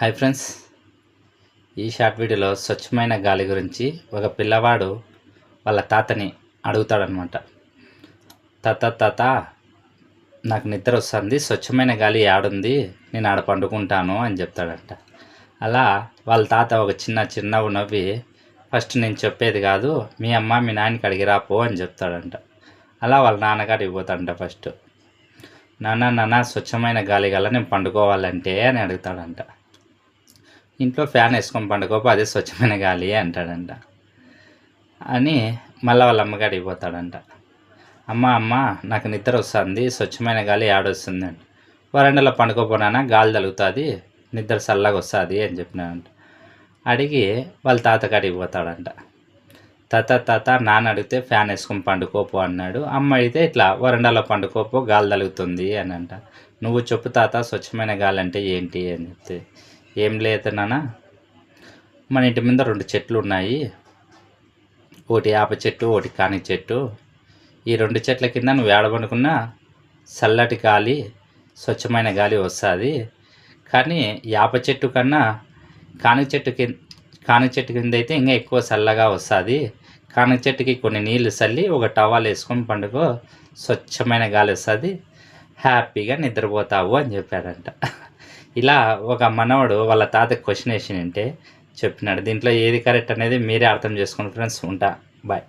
Hi friends, ఈ short వీడియోలో స్వచ్ఛమైన గాలి గురించి ఒక పిల్లవాడు వాళ్ళ తాతని అడుగుతాడనమాట. తాత నాకు నిద్ర వస్తుంది, స్వచ్ఛమైన గాలి ఆడుంది, నేను ఆడ పండుకుంటాను అని చెప్తాడంట. అలా వాళ్ళ తాత ఒక చిన్నగా నవ్వి, ఫస్ట్ నేను చెప్పేది కాదు, మీ అమ్మ మీ నాన్నకి అడిగిరాపో అని చెప్తాడంట. అలా వాళ్ళ నాన్నగారికి పోతాడంట. ఫస్ట్ నాన్న స్వచ్ఛమైన గాలి గల నేను పండుకోవాలంటే అని అడుగుతాడంట. ఇంట్లో ఫ్యాన్ వేసుకొని పండుకోపో, అదే స్వచ్ఛమైన గాలి అంటాడంట. అని మళ్ళీ వాళ్ళ అమ్మగారికి పోతాడంట. అమ్మ నాకు నిద్ర వస్తుంది, స్వచ్ఛమైన గాలి ఆడొస్తుంది అంట. వరండాలో పండుకోపోనా, గాలి తగులుతుంది, నిద్ర చల్లగా వస్తుంది అని చెప్పినాడంట. అడిగి వాళ్ళ తాతగారికి పోతాడంట. తాత నాన్న అడిగితే ఫ్యాన్ వేసుకొని పండుకోపో అన్నాడు, అమ్మ అడిగితే ఇట్లా వరండాలో పండుకోపో, గాలి తగులుతుంది అని అంట. నువ్వు చెప్పు తాత, స్వచ్ఛమైన గాలి అంటే ఏంటి అని చెప్తే, ఏం లేదు నాన్న, మన ఇంటి మీద 2 చెట్లు ఉన్నాయి, ఒకటి వేప చెట్టు, ఒకటి కాని చెట్టు. ఈ 2 చెట్ల కింద నువ్వు ఏడబడుకున్నా చల్లటి గాలి, స్వచ్ఛమైన గాలి వస్తుంది. కానీ వేప చెట్టు కన్నా కాని చెట్టు కింద అయితే ఇంకా ఎక్కువ చల్లగా వస్తుంది. కాని చెట్టుకి కొన్ని నీళ్లు చల్లి ఒక టవాల్ వేసుకొని పండుకో, స్వచ్ఛమైన గాలి వస్తుంది, హ్యాపీగా నిద్రపోతావు అని చెప్పాడంట. ఇలా ఒక మనవడు వాళ్ళ తాతకి క్వశ్చన్ వేసినంటే చెప్పినాడు. దీంట్లో ఏది కరెక్ట్ అనేది మీరే అర్థం చేసుకోండి ఫ్రెండ్స్. ఉంటా, బాయ్.